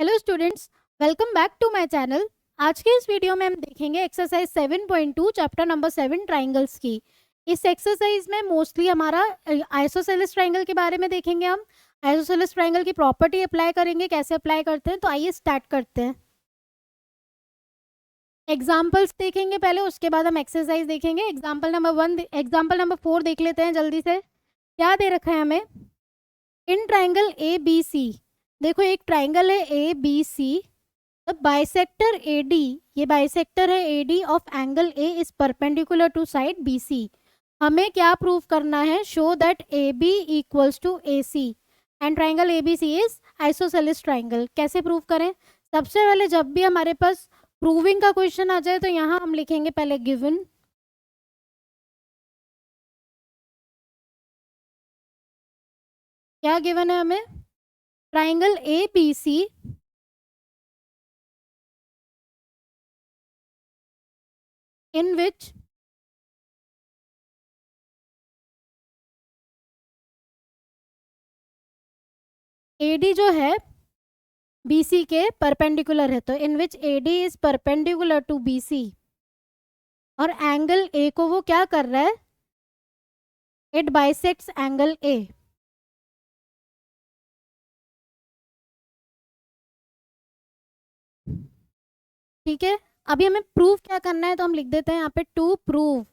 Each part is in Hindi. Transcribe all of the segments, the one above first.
Hello students, welcome back to my channel. आज के इस वीडियो में हम देखेंगे एक्सरसाइज 7.2 चैप्टर नंबर 7 ट्राइंगल्स की। इस एक्सरसाइज में मोस्टली हमारा आइसोसेलेस ट्राइंगल के बारे में देखेंगे। हम आइसोसेलेस ट्राइंगल की प्रॉपर्टी अप्लाई करेंगे, कैसे अप्लाई करते हैं। तो आइए स्टार्ट करते हैं। एग्जाम्पल्स देखेंगे पहले, उसके बाद हम एक्सरसाइज देखेंगे। एग्जाम्पल नंबर 4 देख लेते हैं जल्दी से। क्या दे रखा है हमें? इन ट्राइंगल ए बी सी, देखो एक ट्राइंगल है A B C. The bisector AD, ये बाइसेक्टर है AD of angle A is perpendicular to side BC। हमें क्या प्रूव करना है? Show that AB equals to AC and triangle ABC is isosceles triangle. कैसे प्रूव करें? सबसे पहले जब भी हमारे पास प्रूविंग का क्वेश्चन आ जाए तो यहाँ हम लिखेंगे पहले गिवन। क्या गिवन है हमें? Triangle ABC in which AD जो है BC के परपेंडिकुलर है, तो in which AD is perpendicular to BC और एंगल A को वो क्या कर रहा है? It bisects angle A। ठीक है, अभी हमें प्रूव क्या करना है, तो हम लिख देते हैं यहाँ पे to prove.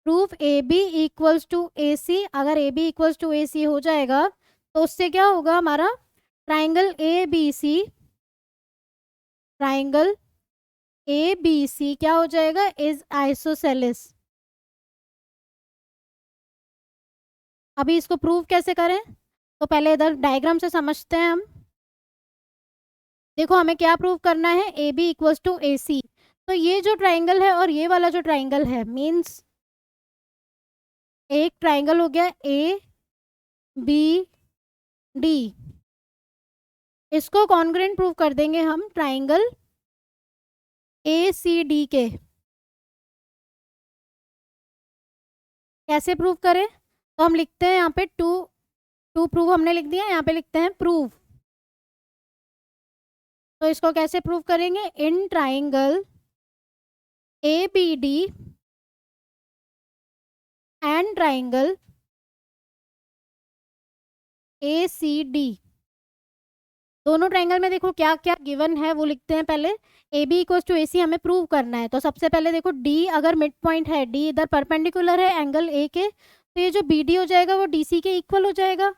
Proof AB equals to AC। अगर AB इक्वल्स टू AC हो जाएगा तो उससे क्या होगा? हमारा ट्राइंगल ABC, ट्राइंगल ABC क्या हो जाएगा? Is isosceles. अभी इसको प्रूव कैसे करें? तो पहले इधर डायग्राम से समझते हैं हम। देखो हमें क्या प्रूव करना है? AB equals to AC। तो ये जो ट्राइंगल है और ये वाला जो ट्राइंगल है, मीन्स एक ट्राइंगल हो गया ABD। इसको कॉन्ग्रुएंट प्रूव कर देंगे हम ट्राइंगल ACD के। कैसे प्रूव करें? तो हम लिखते हैं यहाँ पे टू टू प्रूव हमने लिख दिया, यहाँ पे लिखते हैं प्रूव। तो इसको कैसे प्रूव करेंगे? In triangle ABD and triangle ACD, दोनों ट्राइंगल में देखो क्या क्या गिवन है वो लिखते हैं पहले। AB इक्वल्स टू AC हमें प्रूव करना है, तो सबसे पहले देखो D अगर मिड पॉइंट है, D इधर परपेंडिकुलर है एंगल A के, तो ये जो BD हो जाएगा वो DC के इक्वल हो जाएगा।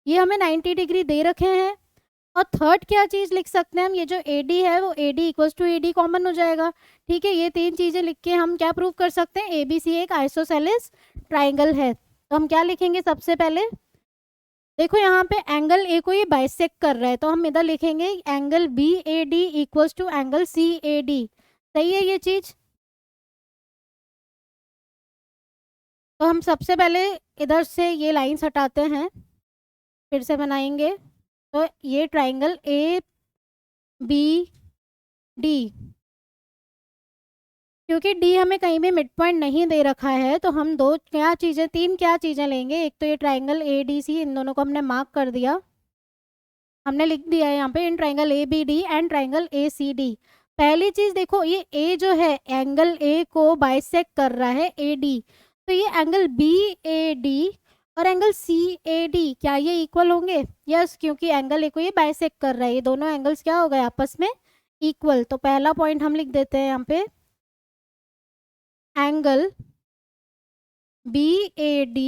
ये हमें 90 डिग्री दे रखे हैं। और थर्ड क्या चीज लिख सकते हैं हम? ये जो AD है वो AD equals to AD common हो जाएगा। ठीक है, ये तीन चीजें लिख के हम क्या प्रूव कर सकते हैं? ABC एक आइसोसेलेस ट्राइंगल है। तो हम क्या लिखेंगे सबसे पहले? देखो यहाँ पे एंगल A को ये बाइसेक्ट कर रहा है, तो हम इधर लिखेंगे angle BAD equals to angle CAD। सही है ये चीज? तो हम सबसे पहले इधर से ये लाइंस हटाते हैं, फिर से बनाएंगे। तो ये ट्राइंगल ABD, क्योंकि D हमें कहीं भी मिड पॉइंट नहीं दे रखा है, तो हम तीन क्या चीजें लेंगे। एक तो ये ट्राइंगल ADC, इन दोनों को हमने मार्क कर दिया, हमने लिख दिया है यहाँ पे in triangle ABD and triangle ACD। पहली चीज देखो, ये A जो है एंगल A को बाइसेक्ट कर रहा है AD, तो ये एंगल BAD और एंगल CAD क्या ये इक्वल होंगे? यस, क्योंकि एंगल A को ये बाइसेक्ट कर रहा है, ये दोनों एंगल्स क्या हो गए आपस में? इक्वल। तो पहला पॉइंट हम लिख देते हैं यहाँ पे, angle BAD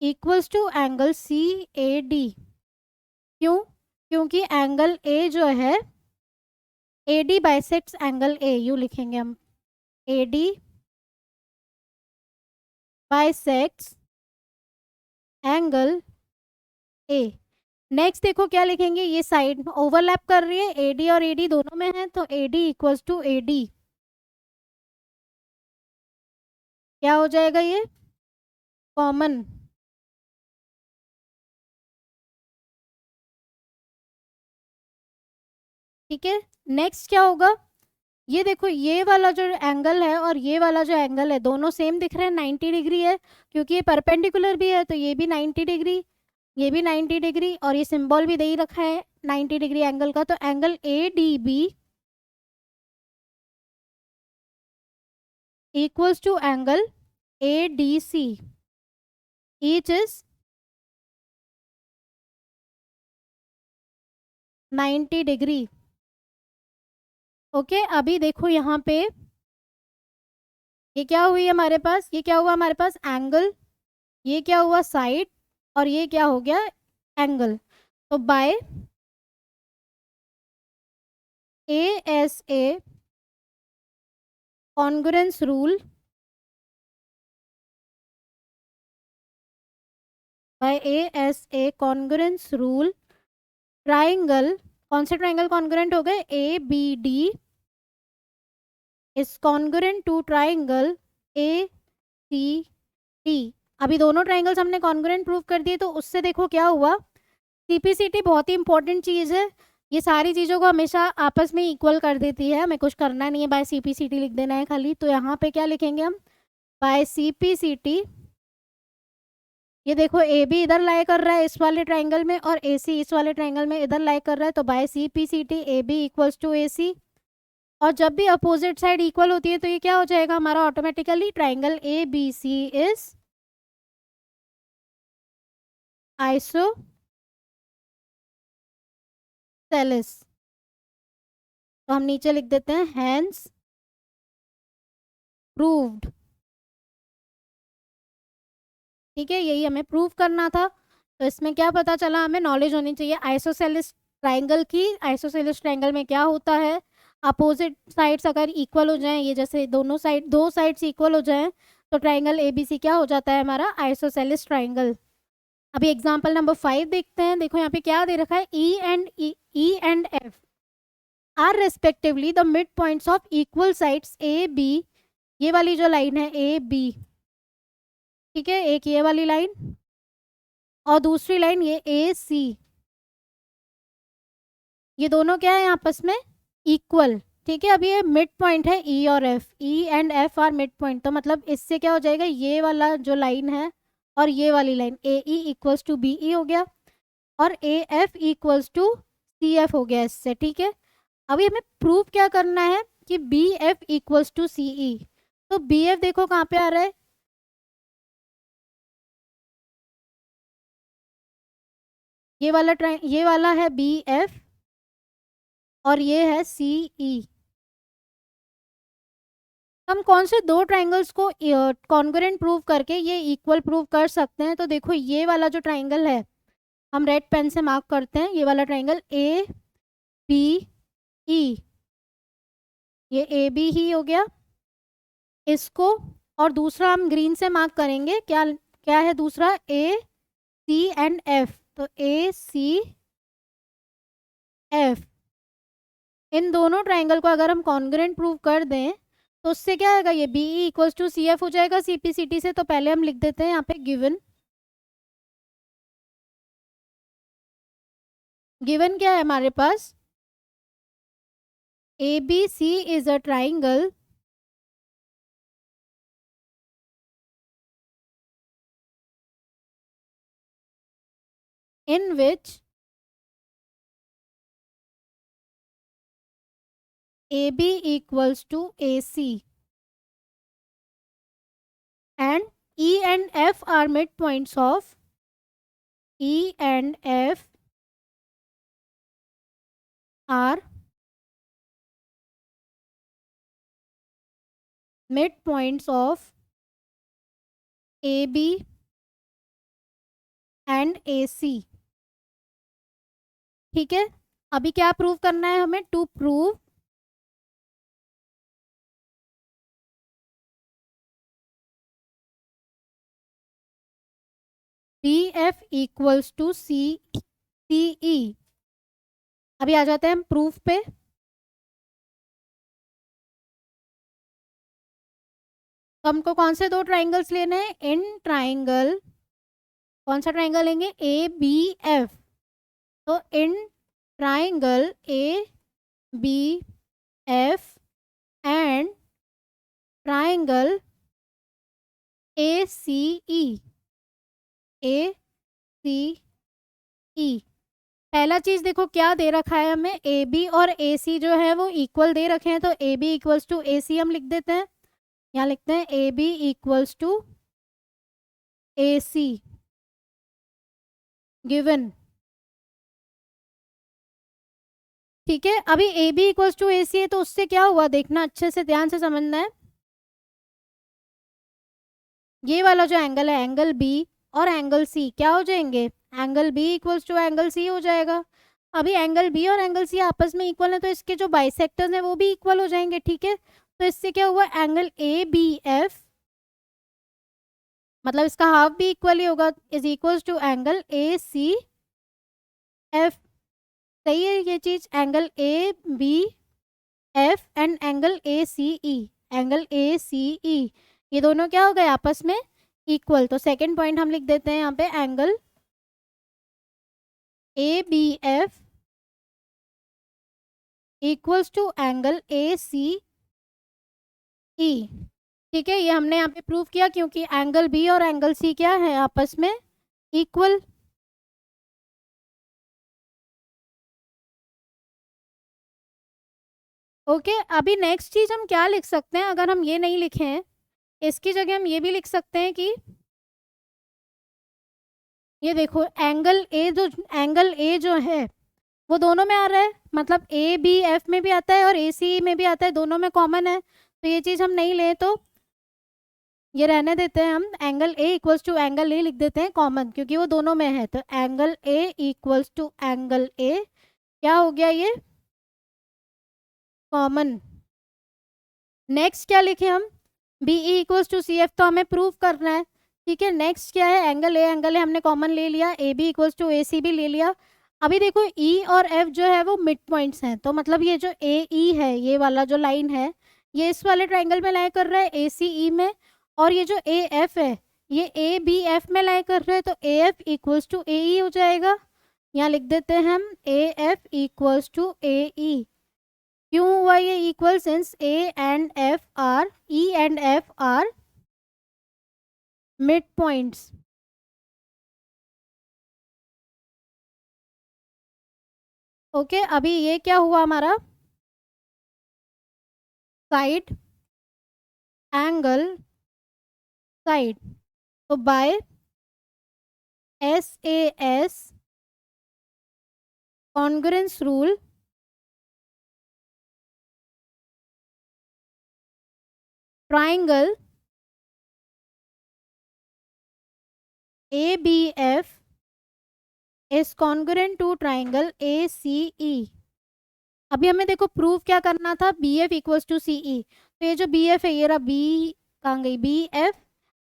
equals to angle CAD। क्यों? क्योंकि एंगल A जो है AD bisects angle A, you लिखेंगे हम AD bisects angle A। Next देखो क्या लिखेंगे, ये साइड ओवरलैप कर रही है, AD और AD दोनों में है, तो AD इक्वल्स टू AD क्या हो जाएगा? ये कॉमन। ठीक है, नेक्स्ट क्या होगा? ये देखो ये वाला जो एंगल है और ये वाला जो एंगल है दोनों सेम दिख रहे हैं, 90 डिग्री है, क्योंकि ये परपेंडिकुलर भी है तो ये भी 90 डिग्री, ये भी 90 डिग्री, और ये सिंबल भी दे ही रखा है 90 डिग्री एंगल का। तो angle A D B equals to angle ADC, each is 90 degree. Okay, अभी देखो यहाँ पे ये क्या हुई हमारे पास, ये क्या हुआ हमारे पास एंगल, ये क्या हुआ साइड, और ये क्या हो गया एंगल। तो by ASA congruence rule, by ASA congruence rule, triangle, कौन से ट्राइंगल कॉन्ग्रुएंट हो गए, ABD is congruent to triangle ACD। अभी दोनों ट्राइंगल्स हमने कॉन्ग्रुएंट प्रूव कर दिए, तो उससे देखो क्या हुआ, CPCT बहुत ही इंपॉर्टेंट चीज़ है, ये सारी चीज़ों को हमेशा आपस में इक्वल कर देती है, हमें कुछ करना नहीं है, बाय CPCT लिख देना है खाली। तो यहाँ पे क्या लिखेंगे हम, बाय CPCT, ये देखो AB इधर लाई कर रहा है इस वाले ट्राइंगल में, और AC इस वाले ट्राइंगल में इधर लाई कर रहा है, तो by CPCT AB equals to AC। और जब भी अपोजिट साइड इक्वल होती है तो ये क्या हो जाएगा हमारा automatically, triangle ABC is isosceles. तो हम नीचे लिख देते हैं हैंस प्रूव्ड। ठीक है, यही हमें प्रूव करना था। तो इसमें क्या पता चला, हमें नॉलेज होनी चाहिए आइसोसेलेस ट्राइंगल की। आइसोसेलेस ट्राइंगल में क्या होता है, अपोजिट साइड्स अगर इक्वल हो जाएं, ये जैसे दोनों साइड दो साइड्स इक्वल हो जाएं, तो ट्राइंगल ABC क्या हो जाता है हमारा आइसोसेलेस ट्राइंगल। अभी एग्जांपल नंबर 5 देखते हैं। देखो यहाँ पे क्या दे रखा है, E and F are respectively the mid points of equal sides AB। ये वाली जो लाइन है AB, ठीक है, एक ये वाली लाइन और दूसरी लाइन ये AC, ये दोनों क्या है आपस में इक्वल। ठीक है, अभी ये मिड पॉइंट है E और F, E and F are mid point, तो मतलब इससे क्या हो जाएगा, ये वाला जो लाइन है और ये वाली line AE equals to BE हो गया, और AF इक्वल्स टू CF हो गया इससे। ठीक है, अभी हमें प्रूव क्या करना है कि BF इक्वल्स टू CE। तो BF देखो कहाँ पे आ रहा है, ये वाला है BF और ये है CE। हम कौन से दो ट्राइंगल्स को कॉन्ग्रुएंट प्रूव करके ये इक्वल प्रूव कर सकते हैं, तो देखो ये वाला जो ट्राइंगल है हम रेड पेन से मार्क करते हैं, ये वाला ट्राइंगल ABE, ये AB ही हो गया इसको, और दूसरा हम ग्रीन से मार्क करेंगे, क्या क्या है दूसरा, AC एंड F, तो ACF। इन दोनों ट्राइंगल को अगर हम कॉन्ग्रुएंट प्रूव कर दें तो उससे क्या आएगा, ये BE इक्वल्स टू CF हो जाएगा CPCT से। तो पहले हम लिख देते हैं यहाँ पे गिवन क्या है हमारे पास, ABC is a triangle in which AB equals to AC and E and F are midpoints of E and F are midpoints of AB and AC। ठीक है, अभी क्या प्रूव करना है हमें, to prove BF equals to CE। अभी आ जाते हैं हम प्रूफ पे। तो हमको कौन से दो ट्राइंगल्स लेने हैं, इन ट्राइंगल, कौन सा ट्राइंगल लेंगे, ABF। तो in triangle ABF and triangle ACE. ACE. पहला चीज देखो क्या दे रखा है हमें, ए बी और ए सी जो है वो इक्वल दे रखे हैं, तो A B equals to A C हम लिख देते हैं। यहाँ लिखते हैं A B equals to A C given. ठीक है, अभी A B equals to A C है तो उससे क्या हुआ देखना, अच्छे से ध्यान से समझना है। ये वाला जो एंगल है, एंगल बी और एंगल सी क्या हो जाएंगे, angle B equals to angle C हो जाएगा। अभी एंगल बी और एंगल सी आपस में इक्वल है तो इसके जो बाइसेक्टर्स हैं वो भी इक्वल हो जाएंगे। ठीक है, तो इससे क्या हुआ, एंगल ए बी एफ, मतलब इसका हाफ भी इक्वल ही होगा, is equals to angle A C F. सही है ये चीज, angle A B F and angle A C E, angle A C E, ये दोनों क्या हो गए आपस में इक्वल। तो सेकंड पॉइंट हम लिख देते हैं यहाँ पे, angle A B F equals to angle A C E. ठीक है, ये हमने यहाँ पे प्रूव किया क्योंकि एंगल बी और एंगल सी क्या है आपस में इक्वल। ओके, अभी नेक्स्ट चीज हम क्या लिख सकते हैं, अगर हम ये नहीं लिखे हैं इसकी जगह हम ये भी लिख सकते हैं कि ये देखो एंगल ए जो है वो दोनों में आ रहा है, मतलब ए बी एफ में भी आता है और ए सी में भी आता है, दोनों में कॉमन है। तो ये चीज हम नहीं ले तो ये रहने देते हैं, हम angle A equals to angle A लिख देते हैं कॉमन, क्योंकि वो दोनों में है। तो angle A equals to angle A क्या हो गया, ये कॉमन। नेक्स्ट क्या लिखे हम, B E equals to C F, तो हमें प्रूव करना है। ठीक है, नेक्स्ट क्या है, एंगल ए हमने कॉमन ले लिया, ए बी इक्वल्स टू ए सी भी ले लिया। अभी देखो ई और एफ जो है वो मिड पॉइंट्स हैं, तो मतलब ये जो ए ई है, ये वाला जो लाइन है ये इस वाले ट्राइंगल में लाई कर रहा है ए सी ई में, और ये जो ए एफ है ये ए बी एफ में लाई कर रहा है, तो A F equals to A E हो जाएगा। यहाँ लिख देते हैं हम A F equals to A E. क्यों हुआ ये equal, since A and F are, E and F are mid points. Okay, अभी ये क्या हुआ हमारा, साइड एंगल साइड, तो by S A S congruence rule triangle A B F is congruent to triangle A C E. अभी हमें देखो प्रूव क्या करना था, B F equals to C ई, तो ये जो बी एफ है ये रहा, बी कहाँ गई, B F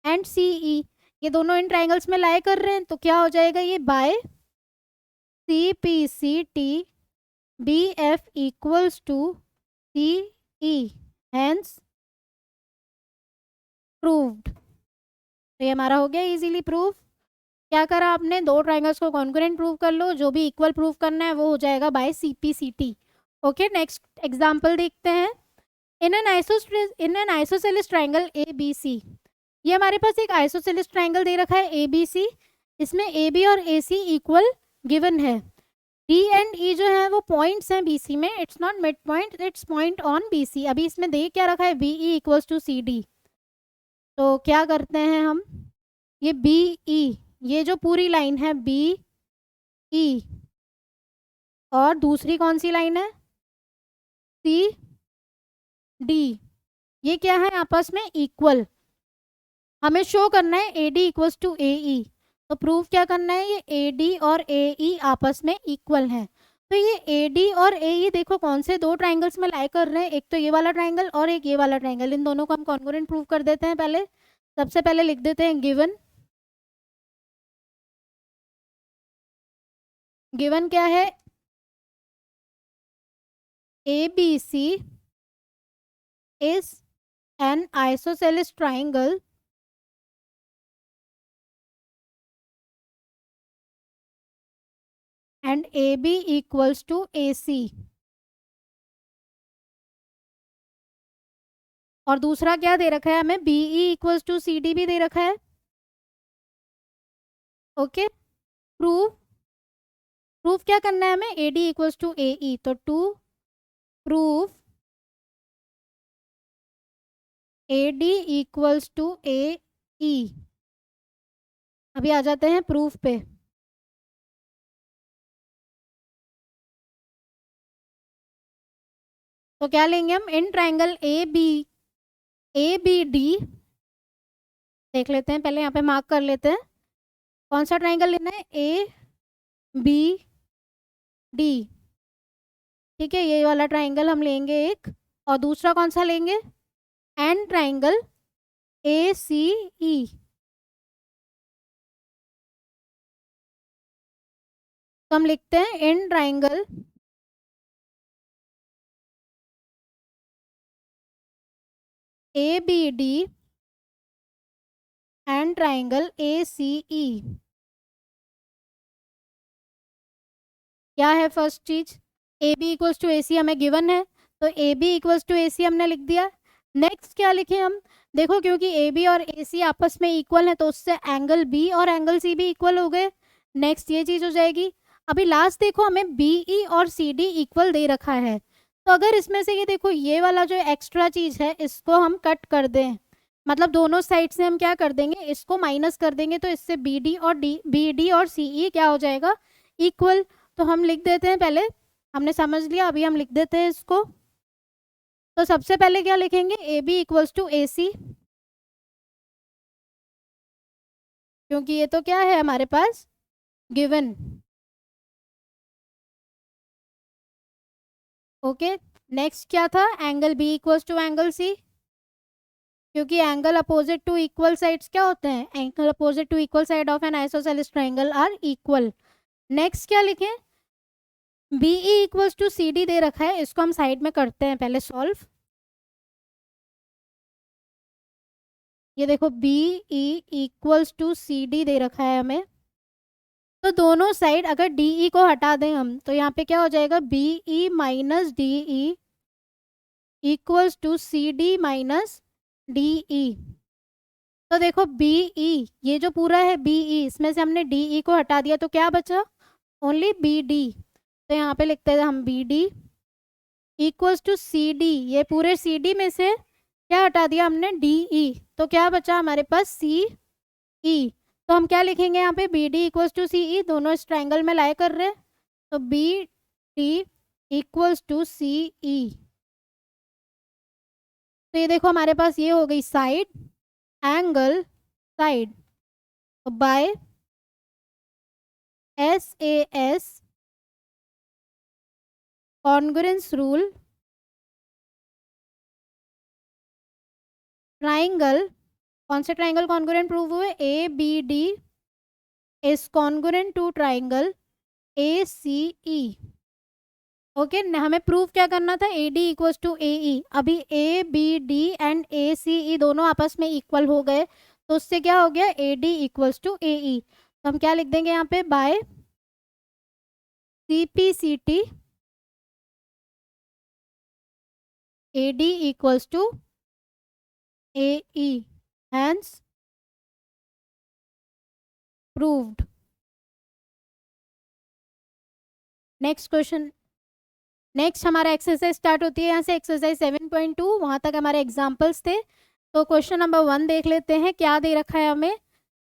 and C E, ये दोनों इन ट्राइंगल्स में लाई कर रहे हैं, तो क्या हो जाएगा ये, by C P C T B F equals to C E, hence proved. तो ये हमारा हो गया इजीली प्रूव। क्या करा आपने, दो ट्राइंगल्स को कॉन्ग्रुएंट प्रूव कर लो, जो भी इक्वल प्रूव करना है वो हो जाएगा by C P C T. Okay, next example देखते हैं। In an isosceles triangle A B C, ये हमारे पास एक आइसोसेलेस ट्राइंगल दे रखा है ए बी सी, इसमें ए बी और ए सी इक्वल गिवन है। डी एंड ई जो है वो पॉइंट्स हैं बी सी में, it's not mid point, it's point on B C. अभी इसमें दे क्या रखा है, B E equals to C D, तो क्या करते हैं हम, ये बी ई, ये जो पूरी लाइन है बी ई, और दूसरी कौन सी लाइन है सी डी, ये क्या है आपस में इक्वल। हमें शो करना है ए डी इक्वल्स टू ए ई, तो प्रूफ क्या करना है, ये ए डी और ए ई आपस में इक्वल है। तो ये ए डी और ए ई देखो कौन से दो ट्राइंगल्स में लाई कर रहे हैं, एक तो ये वाला ट्राइंगल और एक ये वाला ट्राइंगल, इन दोनों को हम कॉन्ग्रुएंट प्रूव कर देते हैं। पहले सबसे पहले लिख देते हैं गिवन। गिवन क्या है, A B C is an isosceles triangle and AB equals to AC. और दूसरा क्या दे रखा है हमें, BE इक्वल्स टू CD भी दे रखा है। ओके, प्रूफ प्रूफ क्या करना है हमें, AD इक्वल्स टू AE। तो to proof AD equals to AE, अभी आ जाते हैं प्रूफ पे। तो क्या लेंगे हम, इन ट्राइंगल ABD, देख लेते हैं पहले, यहाँ पे मार्क कर लेते हैं कौन सा ट्राइंगल लेना है, ABD। ठीक है, ये वाला ट्राइंगल हम लेंगे एक, और दूसरा कौन सा लेंगे, एन ट्राइंगल ACE। तो हम लिखते हैं in triangle ABD and triangle ACE। क्या है फर्स्ट चीज, AB इक्वल्स टू AC हमें गिवन है, तो AB इक्वल्स टू AC हमने लिख दिया। नेक्स्ट क्या लिखे हम, देखो क्योंकि AB और AC आपस में इक्वल है तो उससे एंगल B और एंगल C भी इक्वल हो गए। नेक्स्ट ये चीज हो जाएगी। अभी लास्ट देखो हमें BE और CD इक्वल दे रखा है, तो अगर इसमें से ये देखो ये वाला जो एक्स्ट्रा चीज है इसको हम कट कर दें, मतलब दोनों साइड से हम क्या कर देंगे, इसको माइनस कर देंगे, तो इससे BD और CE क्या हो जाएगा, इक्वल। तो हम लिख देते हैं, पहले हमने समझ लिया, अभी हम लिख देते हैं इसको। तो सबसे पहले क्या लिखेंगे, AB इक्वल्स टू AC, क्योंकि ये तो क्या है हमारे पास गिवन। ओके, नेक्स्ट क्या था, angle B equals to angle C, क्योंकि angle opposite to equal sides क्या होते हैं, angle opposite to equal side of an isosceles triangle are equal. Next क्या लिखें, BE इक्वल्स टू CD दे रखा है, इसको हम साइड में करते हैं पहले सॉल्व। ये देखो BE इक्वल्स टू CD दे रखा है हमें, तो दोनों साइड अगर DE को हटा दें हम, तो यहाँ पे क्या हो जाएगा, BE minus DE equals to CD minus DE। तो देखो BE, ये जो पूरा है BE, इसमें से हमने DE को हटा दिया तो क्या बचा, ओनली BD। तो यहाँ पे लिखते हैं हम BD इक्वल्स टू CD, ये पूरे CD में से क्या हटा दिया हमने, DE, तो क्या बचा हमारे पास CE। तो हम क्या लिखेंगे यहाँ पे, BD इक्वल्स टू CE, दोनों इस ट्राइंगल में लाए कर रहे हैं, तो BD इक्वल्स टू CE। तो ये देखो हमारे पास ये हो गई साइड, एंगल, साइड, तो by SAS congruence rule, triangle, कौन से ट्राइंगल कॉन्ग्रुएंट प्रूव हुए, ABD is congruent to triangle ACE। Okay, हमें प्रूव क्या करना था, AD इक्वल्स टू AE। अभी ABD एंड ACE दोनों आपस में इक्वल हो गए, तो उससे क्या हो गया, AD इक्वल्स टू AE। तो हम क्या लिख देंगे यहाँ पे, by CPCT AD equals to AE, hence proved. Next question, next हमारा एक्सरसाइज स्टार्ट होती है यहाँ से, एक्सरसाइज 7.2, वहाँ तक हमारे एग्जाम्पल्स थे। तो क्वेश्चन नंबर 1 देख लेते हैं, क्या दे रखा है हमें।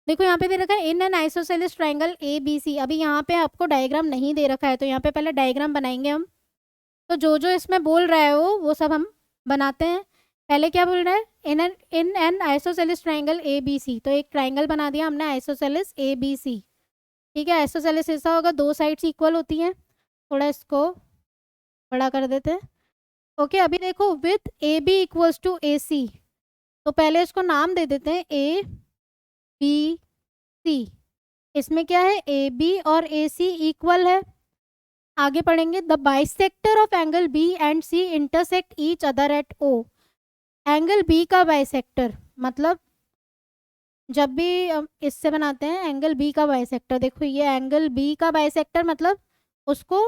देखो यहाँ पे दे रखा है इन एन आइसोसेलेस ट्राइंगल ABC। अभी यहाँ पे आपको डायग्राम नहीं दे रखा है, तो यहाँ पे पहले डायग्राम बनाएंगे हम। तो जो जो इसमें बोल रहा है वो सब हम बनाते हैं। पहले क्या बोल रहा है, इन एन आइसोसेलेस ट्राइंगल ABC। तो एक ट्राइंगल बना दिया हमने आइसोसेलेस ABC। ठीक है, आइसोसेलेस ऐसा होगा, दो साइड्स इक्वल होती हैं। थोड़ा इसको बड़ा कर देते हैं। ओके, अभी देखो with AB equals to AC, तो पहले इसको नाम दे देते हैं ABC। इसमें क्या है, AB और AC इक्वल है। आगे पढ़ेंगे, the bisector of angle B and C intersect each other eight O। Angle B का बाइसेक्टर मतलब जब भी इससे बनाते हैं एंगल B का बाइसेक्टर, देखो ये एंगल B का बाइसेक्टर मतलब उसको,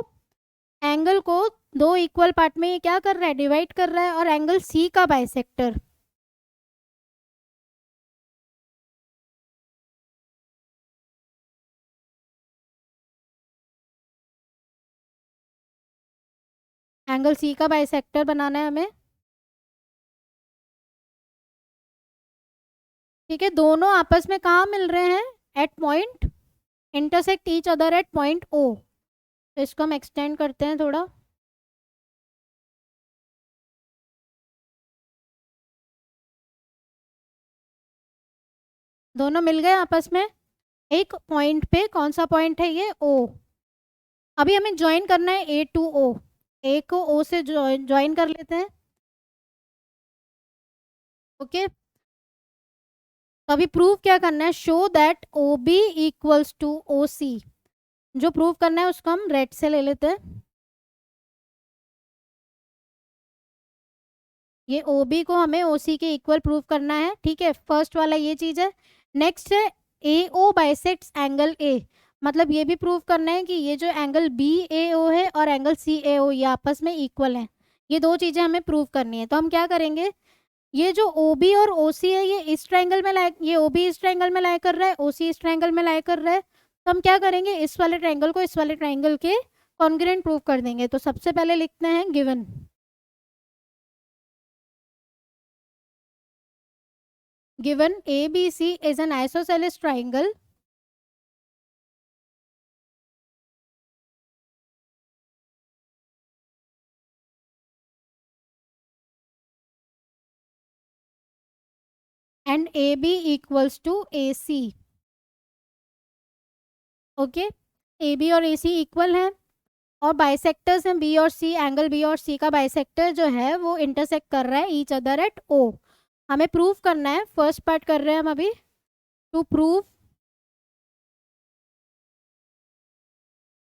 एंगल को दो इक्वल पार्ट में ये क्या कर रहा है, डिवाइड कर रहा है। और एंगल C का बाइसेक्टर एंगल सी का बाइसेक्टर बनाना है हमें। ठीक है, दोनों आपस में कहाँ मिल रहे हैं? At point, intersect each other at point O. तो इसको हम एक्सटेंड करते हैं थोड़ा। दोनों मिल गए आपस में एक पॉइंट पे। कौन सा पॉइंट है ये? ओ। अभी हमें ज्वाइन करना है ए टू ओ। ए को ओ से ज्वाइन कर लेते हैं। ओके, तो अभी प्रूव क्या करना है? Show that O B equals to O C. जो प्रूव करना है उसको हम रेड से ले लेते हैं। ये ओ बी को हमें ओ सी के इक्वल प्रूव करना है। ठीक है, फर्स्ट वाला ये चीज है। नेक्स्ट है ए ओ बाइसेक्ट्स एंगल ए। मतलब ये भी प्रूव करना है कि ये जो एंगल बी ए ओ है और एंगल सी ए ओ ये आपस में इक्वल हैं। ये दो चीजें हमें प्रूव करनी है। तो हम क्या करेंगे? ये जो ओ बी और ओ सी है ये इस ट्रायंगल में लाई, ये ओ बी इस ट्रायंगल में लाई कर रहा है, ओ सी इस ट्रायंगल में लाई कर रहा है। तो हम क्या करेंगे? इस वाले ट्रायंगल को इस वाले ट्रायंगल के कॉन्ग्रुएंट प्रूव कर देंगे। तो सबसे पहले लिखते हैं given given A B C is an isosceles triangle and A B equals to A C. Okay, A B और ए सी इक्वल हैं और बाइसेक्टर्स हैं बी और सी। एंगल बी और सी का बाइसेक्टर जो है वो इंटरसेक्ट कर रहा है ईच अदर एट ओ। हमें प्रूव करना है, फर्स्ट पार्ट कर रहे हैं हम अभी। To prove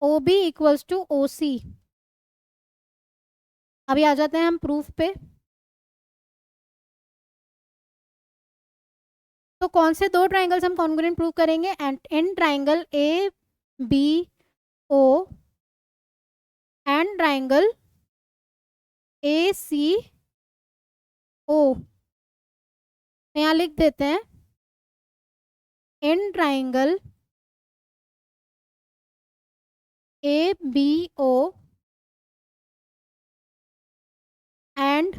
O B equals to O C. अभी आ जाते हैं हम प्रूफ पे। तो कौन से दो ट्राइंगल्स हम कॉन्ग्रुएंट प्रूव करेंगे? And in triangle A B O and triangle A C O. यहाँ लिख देते हैं in triangle A B O and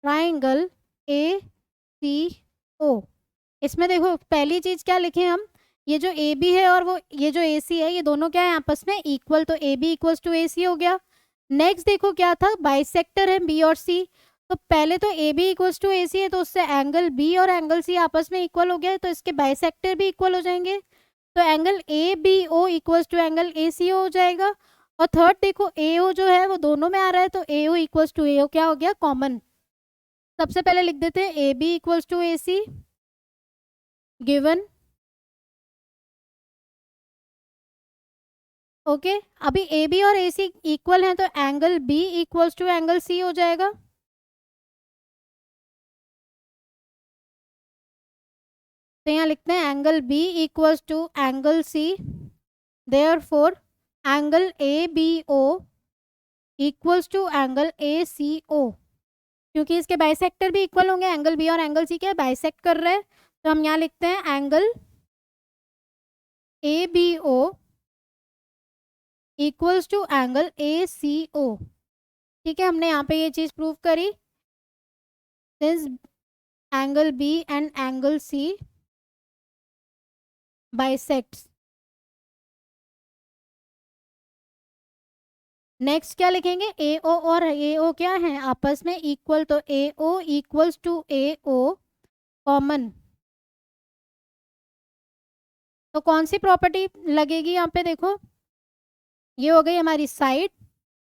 triangle A C O. इसमें देखो पहली चीज क्या लिखे हम? ये जो ए बी है और वो ये जो ए सी है ये दोनों क्या है आपस में? इक्वल। तो A B equals to A C हो गया। नेक्स्ट देखो क्या था? बाइसेक्टर है बी और सी। तो पहले तो A B equals to A C है तो उससे एंगल बी और एंगल सी आपस में इक्वल हो गया है, तो इसके बाइसेक्टर भी इक्वल हो जाएंगे। तो angle A B O equals to angle A C हो जाएगा। और थर्ड देखो ए ओ जो है वो दोनों में आ रहा है, तो A O equals to A ओ क्या हो गया? कॉमन। सबसे पहले लिख देते हैं A B equals to A C given. Okay, अभी ए बी और ए सी इक्वल हैं तो angle B equals to angle C हो जाएगा। तो यहाँ लिखते हैं angle B equals to angle C. Therefore angle A B O equals to angle A C O. क्योंकि इसके बाइसेक्टर भी इक्वल होंगे, एंगल बी और एंगल सी क्या बाइसेक्ट कर रहे हैं, तो हम यहाँ लिखते हैं angle A B O equals to angle A C O. ठीक है, हमने यहाँ पे ये चीज़ प्रूव करी। Since angle B and angle C bisects. Next क्या लिखेंगे? ए ओ और ए ओ क्या है आपस में? इक्वल। तो A O equals to A O common. तो कौन सी प्रॉपर्टी लगेगी यहाँ पे? देखो ये हो गई हमारी साइड,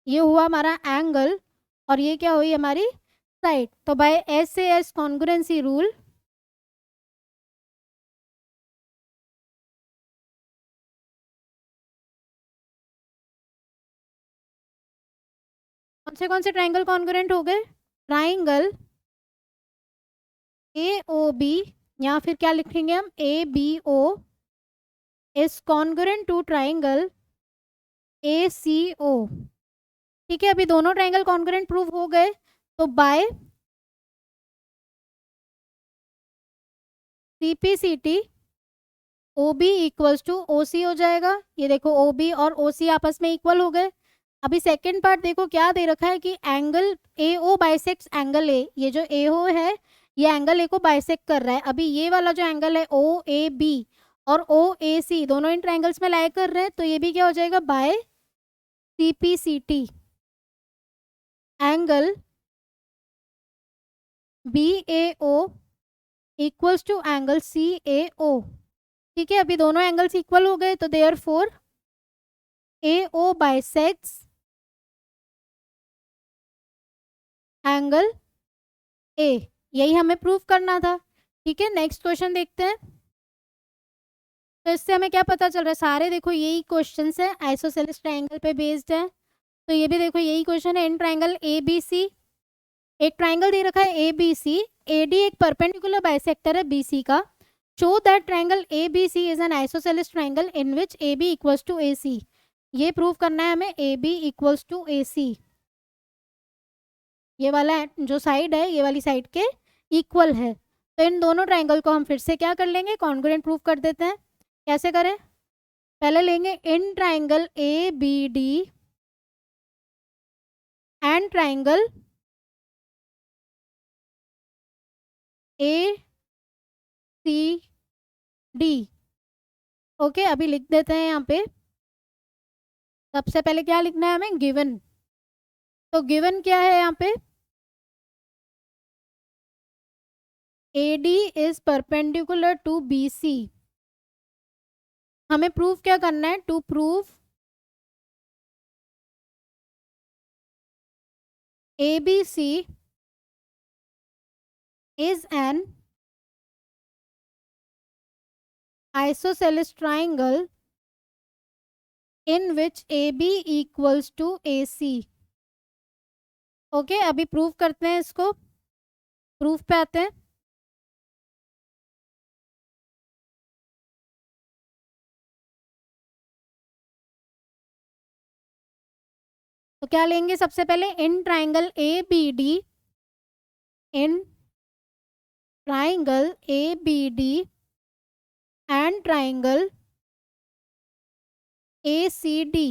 ये हुआ हमारा एंगल, और ये क्या हुई हमारी साइड। तो by S A S congruency rule कौन से ट्राइंगल कॉन्ग्रुएंट हो गए? ट्राइंगल ए ओ बी, या फिर क्या लिखेंगे हम? A B O is congruent to triangle A C O. ठीक है, अभी दोनों ट्राइंगल कॉन्ग्रुएंट प्रूव हो गए। तो by C P C T O B equals to O C हो जाएगा। ये देखो ओ बी और ओ सी आपस में इक्वल हो गए। अभी सेकंड पार्ट देखो क्या दे रखा है कि angle A O bisects angle A, ये जो ए ओ है ये एंगल ए को बाइसेक्ट कर रहा है। अभी ये वाला जो एंगल है ओ ए बी और ओ ए सी दोनों इन ट्राइंगल्स में लाई कर रहे हैं, तो ये भी क्या हो जाएगा by C P C T angle B A O equals to angle C A O. ठीक है, अभी दोनों एंगल्स इक्वल हो गए, तो therefore A O bisects angle A, यही हमें प्रूव करना था। ठीक है, नेक्स्ट क्वेश्चन देखते हैं। तो इससे हमें क्या पता चल रहा है, सारे देखो यही क्वेश्चन है आइसोसेलेस ट्राइंगल पे बेस्ड है। तो ये भी देखो यही क्वेश्चन है, इन ट्राइंगल ए बी सी, एक ट्राइंगल दे रखा है A B C, A D एक परपेंडिकुलर बाइसेक्टर है बी सी का। Show that triangle A B C is an isosceles triangle in which A B equals to A C. ये प्रूव करना है हमें A B equals to A C, ये वाला जो साइड है ये वाली साइड के इक्वल है। तो इन दोनों ट्राइंगल को हम फिर से क्या कर लेंगे, कॉन्ग्रुएंट प्रूव कर देते हैं। कैसे करें, पहले लेंगे in triangle A B D and triangle A C D. Okay, अभी लिख देते हैं यहाँ पे। सबसे पहले क्या लिखना है हमें, गिवन। तो गिवन क्या है यहाँ पे, A D is perpendicular to B C. हमें प्रूफ क्या करना है, to prove A B C is an isosceles triangle in which AB equals to AC। Okay, अभी प्रूफ करते हैं इसको, प्रूफ पे आते हैं। तो क्या लेंगे, सबसे पहले in triangle A B D, in triangle A B D and triangle A C D.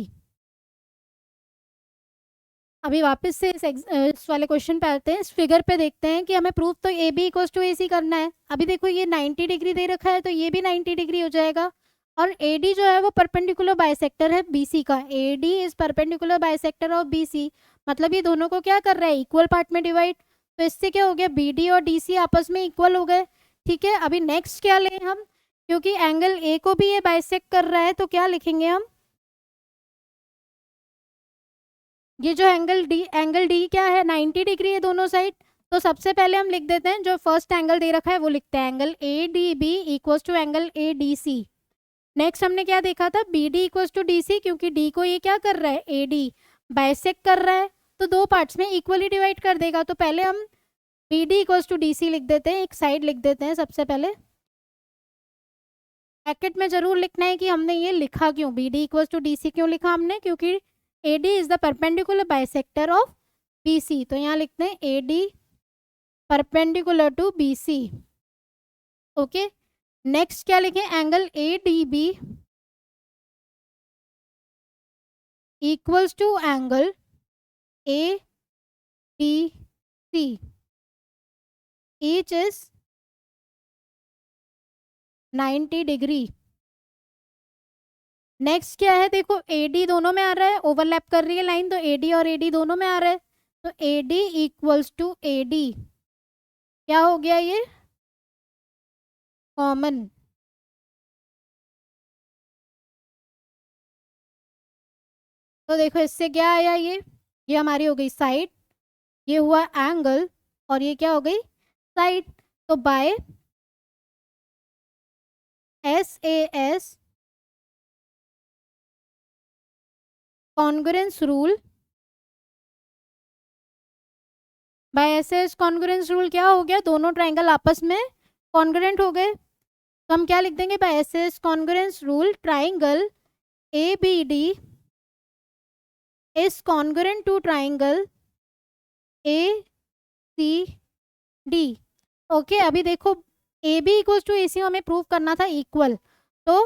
अभी वापस से इस वाले क्वेश्चन पे आते हैं, इस फिगर पे देखते हैं कि हमें प्रूफ तो A B equals to A सी करना है। अभी देखो ये 90 डिग्री दे रखा है, तो ये भी 90 डिग्री हो जाएगा। और ए डी जो है वो परपेंडिकुलर बाइसेक्टर है बी सी का, A D is perpendicular bisector of B C, मतलब ये दोनों को क्या कर रहा है, इक्वल पार्ट में डिवाइड। तो इससे क्या हो गया, बी डी और डी सी आपस में इक्वल हो गए। ठीक है, अभी नेक्स्ट क्या लें हम, क्योंकि एंगल ए को भी ये बाइसेक्ट कर रहा है, तो क्या लिखेंगे हम, ये जो एंगल डी क्या है, 90 डिग्री है दोनों साइड। तो सबसे पहले हम लिख देते हैं, जो फर्स्ट एंगल दे रखा है वो लिखते हैं, angle A D B equals to angle A D C. Next हमने क्या देखा था, B D equals to D C, क्योंकि डी को ये क्या कर रहा है, ए डी बाइसेक्ट कर रहा है, तो दो पार्ट्स में इक्वली डिवाइड कर देगा। तो पहले हम B D equals to D C लिख देते हैं, एक साइड लिख देते हैं सबसे पहले। ब्रैकेट में जरूर लिखना है कि हमने ये लिखा क्यों, B D equals to D C क्यों लिखा हमने, क्योंकि A D is the perpendicular bisector of B C. तो यहाँ लिखते हैं A D perpendicular to B C. Okay, next क्या लिखें, angle A D B equals to angle A D C, each is 90 degree. Next क्या है, देखो ए डी दोनों में आ रहा है, ओवरलैप कर रही है लाइन, तो ए डी और ए डी दोनों में आ रहा है, तो A D equals to A D क्या हो गया, ये कॉमन। तो देखो इससे क्या आया, ये हमारी हो गई साइड, ये हुआ एंगल, और ये क्या हो गई साइड। तो by S A S congruence rule, bye S S congruence rule क्या हो गया, दोनों ट्राइंगल आपस में कॉन्ग्रुएंट हो गए। तो हम क्या लिख देंगे, by S S congruence rule triangle A B D is congruent to triangle A C D. Okay, अभी देखो A B equals to A C हमें प्रूव करना था इक्वल, तो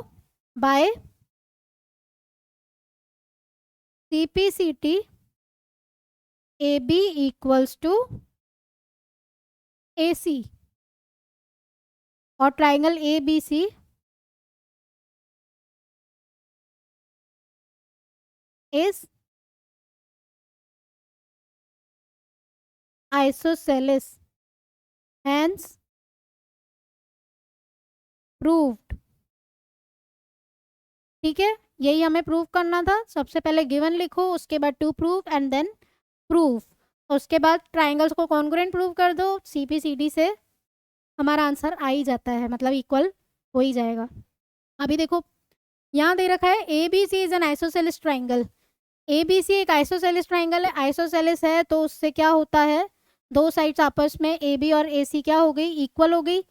by CPCT AB equals to AC और triangle ABC is isosceles, hence proved। ठीक है, यही हमें प्रूव करना था। सबसे पहले गिवन लिखो, उसके बाद to prove and then proof, उसके बाद ट्राइंगल्स को कॉन्ग्रुएंट प्रूव कर दो। CPCD से हमारा आंसर आ ही जाता है, मतलब इक्वल हो ही जाएगा। अभी देखो यहाँ दे रखा है ABC is an isosceles triangle. ABC एक आइसोसेलेस ट्राइंगल है, आइसोसेलेस है तो उससे क्या होता है, दो साइड्स आपस में AB और AC क्या हो गई, इक्वल हो गई।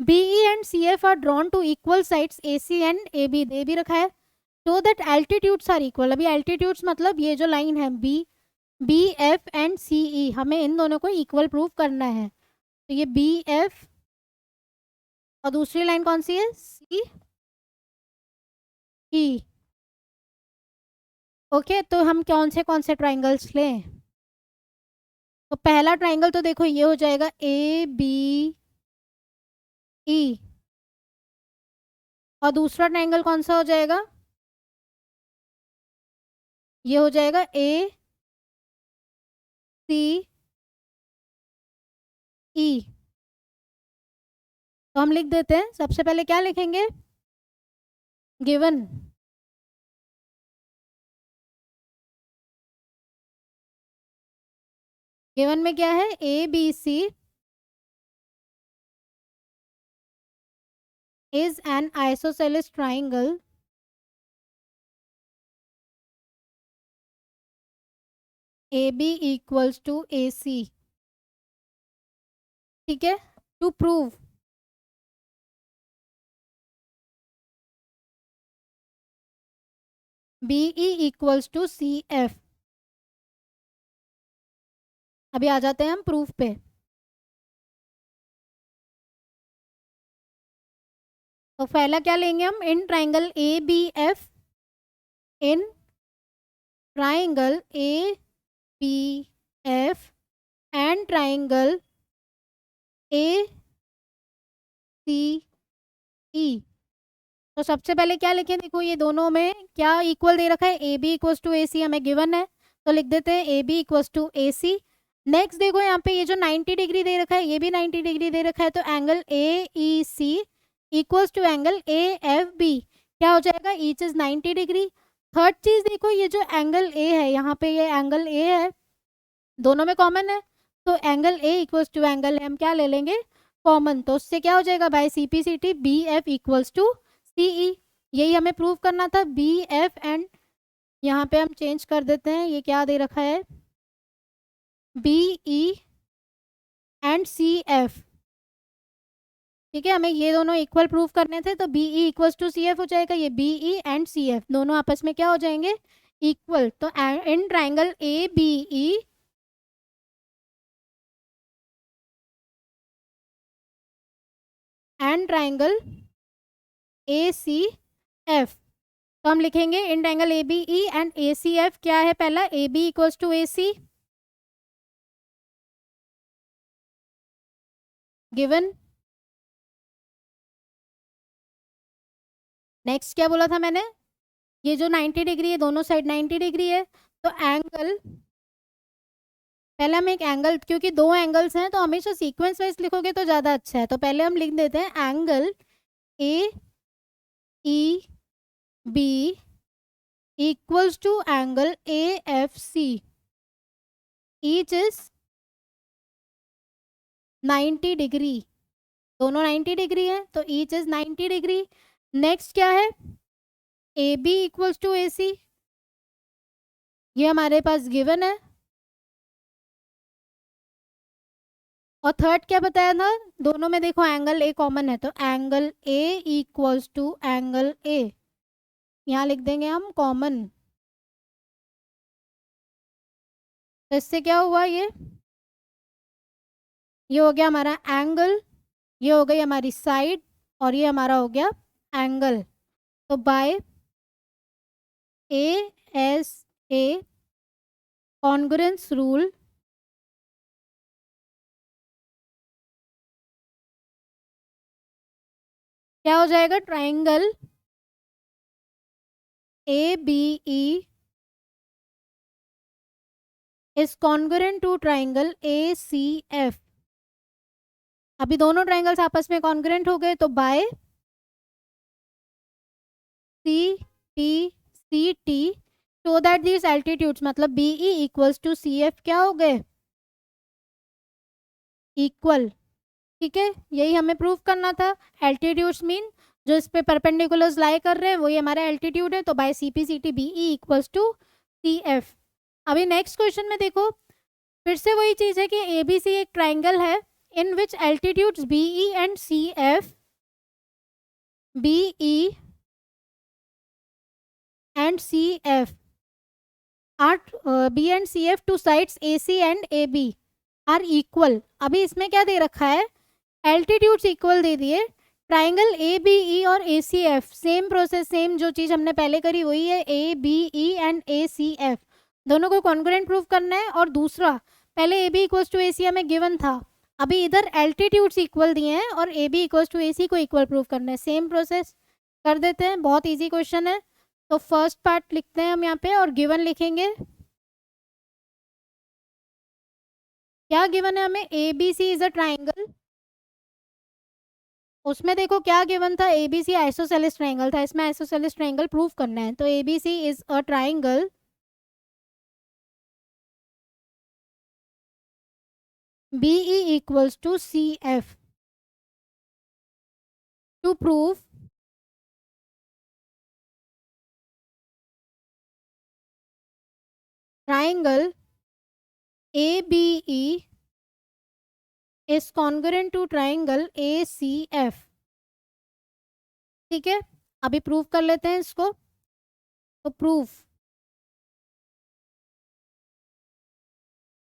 BE and CF are drawn to equal sides AC and AB, दे भी रखा है। So that altitudes are equal. अभी एल्टीट्यूड्स मतलब ये जो लाइन है BF एंड CE, हमें इन दोनों को इक्वल प्रूव करना है। तो ये BF और दूसरी लाइन कौन सी है, CE। ओके, तो हम कौन से ट्राइंगल्स लें। तो पहला ट्राइंगल तो देखो ये हो जाएगा ABE, और दूसरा ट्राइंगल कौन सा हो जाएगा, ये हो जाएगा ACE। तो हम लिख देते हैं, सबसे पहले क्या लिखेंगे, गिवन। गिवन में क्या है, ABC is an isosceles triangle AB equals to AC। ठीक है, to prove BE equals to CF। अभी आ जाते हैं हम प्रूफ पे। तो पहला क्या लेंगे हम, in triangle ABF, in triangle ABF and triangle ACE। तो सबसे पहले क्या लिखें, देखो ये दोनों में क्या इक्वल दे रखा है, AB इक्वल्स टू AC हमें गिवन है, तो लिख देते हैं AB equals to AC। Next देखो यहाँ पे ये जो 90 डिग्री दे रखा है, ये भी 90 डिग्री दे रखा है, तो angle AEC equals to angle AFB क्या हो जाएगा, ईच इज 90 डिग्री। थर्ड चीज देखो, ये जो एंगल A है, यहाँ पे ये एंगल A है, दोनों में कॉमन है, तो angle A equals to angle हम क्या ले लेंगे, कॉमन। तो उससे क्या हो जाएगा, by CPCT BF equals to CE। यही हमें प्रूव करना था, BF एंड यहाँ पे हम चेंज कर देते हैं, ये क्या दे रखा है, BE एंड CF। ठीक है, हमें ये दोनों इक्वल प्रूव करने थे, तो BE इक्वल्स टू CF हो जाएगा। ये BE एंड CF दोनों आपस में क्या हो जाएंगे, इक्वल। तो in triangle ABE and triangle ACF, तो हम लिखेंगे in triangle ABE and ACF क्या है, पहला AB equals to AC given. Next क्या बोला था मैंने, ये जो 90 डिग्री है, दोनों साइड 90 डिग्री है, तो एंगल, पहले हम एक एंगल, क्योंकि दो एंगल्स हैं तो हमेशा सीक्वेंस वाइज लिखोगे तो ज़्यादा अच्छा है, तो पहले हम लिख देते हैं angle AEB equals to angle AFC, each is 90 degree, दोनों 90 डिग्री है, तो ईच इज 90 डिग्री। नेक्स्ट क्या है, AB इक्वल्स टू AC, ये हमारे पास गिवन है। और थर्ड क्या बताया था, दोनों में देखो एंगल A कॉमन है, तो angle A equals to angle A, यहाँ लिख देंगे हम कॉमन। तो इससे क्या हुआ, ये हो गया हमारा एंगल, ये हो गई हमारी साइड, और ये हमारा हो गया एंगल। तो by ASA A congruence rule क्या हो जाएगा, triangle A B E is congruent to triangle A C F. अभी दोनों ट्राइंगल्स आपस में कॉन्ग्रुएंट हो गए, तो by C T C T show that this altitudes, मतलब B E equals to C F क्या हो गए, इक्वल। ठीक है, यही हमें प्रूव करना था। एल्टीट्यूड्स मीन जो इस पे परपेंडिकुलर्स लाई कर रहे हैं वही हमारा एल्टीट्यूड है, तो by C P C T B E equals to C F. अभी नेक्स्ट क्वेश्चन में देखो, फिर से वही चीज है कि ए बी सी एक ट्राइंगल है in which altitudes B E and C F, B E and CF are B and CF two sides AC and AB are equal। अभी इसमें क्या दे रखा है, एल्टीट्यूड्स इक्वल दे दिए। ट्राइंगल ए बी ई और A C F, same process, same जो चीज हमने पहले करी वही है, A B E and A C F दोनों को कॉन्ग्रुएंट प्रूव करना है। और दूसरा, पहले A B equals to A C हमें गिवन था, अभी इधर एल्टीट्यूड्स इक्वल दिए हैं और ए बी इक्वल्स टू ए सी को इक्वल प्रूव करना है। सेम प्रोसेस कर देते हैं, बहुत ईजी क्वेश्चन है। तो फर्स्ट पार्ट लिखते हैं हम यहाँ पे और गिवन लिखेंगे। क्या गिवन है हमें, A B C is a triangle. उसमें देखो क्या गिवन था, A B C isosceles triangle था, इसमें आइसोसेलेस ट्राइंगल प्रूव करना है। तो A B C is a triangle B E equals to C F. To prove triangle A B E is congruent to triangle A C F. ठीक है, अभी प्रूव कर लेते हैं इसको। तो proof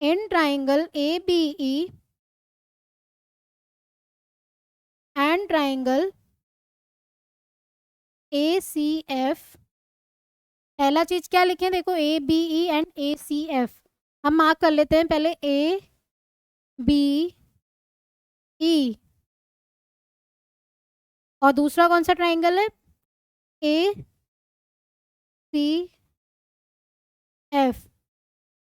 in triangle A B E and triangle A C F, पहला चीज क्या लिखें, देखो A B E and A C F हम मार्क कर लेते हैं पहले, ए बी ई, और दूसरा कौन सा ट्राइंगल है, ए सी एफ।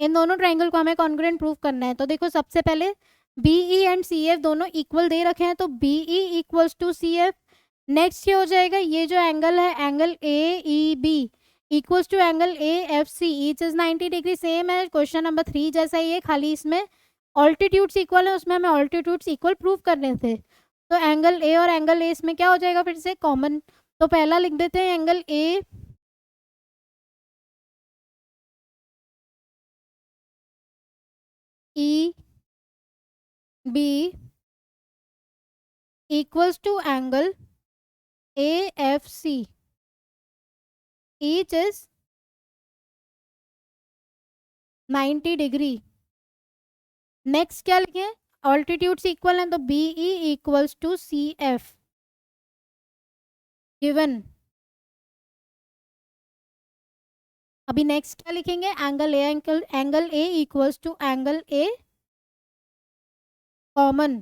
इन दोनों ट्राइंगल को हमें कॉन्ग्रुएंट प्रूव करना है। तो देखो सबसे पहले B E and C F दोनों इक्वल दे रखे हैं, तो B E equals to C F. Next ये हो जाएगा, ये जो एंगल है angle A E B equals to angle A F C, each is 90 degree, same है क्वेश्चन नंबर 3 जैसा ही है, खाली इसमें ऑल्टीट्यूड्स इक्वल है, उसमें हमें ऑल्टीट्यूड्स इक्वल प्रूव करने थे। तो एंगल ए और एंगल ए इसमें क्या हो जाएगा, फिर से कॉमन। तो पहला लिख देते हैं angle A E B equals to angle AFC, each is 90 degree. Next क्या लिखें, ऑल्टीट्यूड्स इक्वल हैं, तो B E equals to C F given. अभी नेक्स्ट क्या लिखेंगे, angle A equals to angle A common.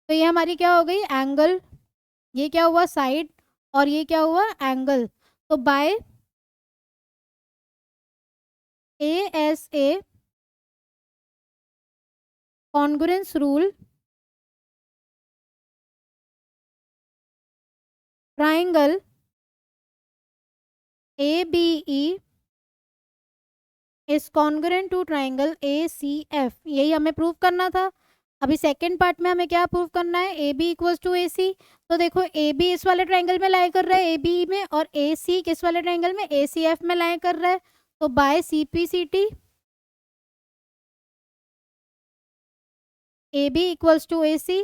तो ये हमारी क्या हो गई, एंगल, ये क्या हुआ साइड, और ये क्या हुआ एंगल। तो by A S A congruence rule, triangle A B E is congruent to triangle A C F, यही हमें प्रूव करना था। अभी सेकेंड पार्ट में हमें क्या प्रूव करना है, A B equals to A सी। तो देखो ए बी इस वाले ट्राइंगल में लाई कर रहा है ए बी में, और ए सी किस वाले ट्राइंगल में, ए सी एफ में लाई कर रहा है। तो by C P C T A B equals to A C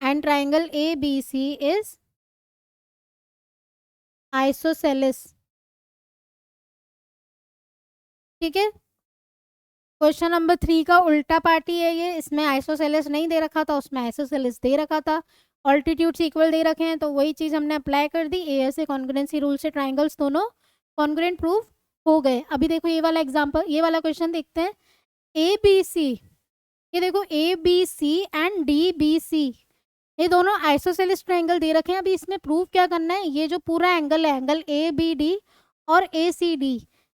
and triangle A B C is isosceles. ठीक है, क्वेश्चन नंबर 3 का उल्टा पार्टी है ये, इसमें आइसोसेलेस नहीं दे रखा था, उसमें आइसोसेलेस दे रखा था। ऑल्टीट्यूड्स इक्वल दे रखे हैं तो वही चीज़ हमने अप्लाई कर दी, ए से कॉन्ग्रुएंसी रूल से ट्राइंगल्स दोनों कॉन्ग्रुएंट प्रूव हो गए। अभी देखो ये वाला एग्जांपल, ये वाला क्वेश्चन देखते हैं। ए बी सी, ये देखो A B C and D B C, ये दोनों आइसोसेलेस ट्राइंगल दे रखे हैं। अभी इसमें प्रूव क्या करना है, ये जो पूरा एंगल है, एंगल ए बी डी और ए सी डी,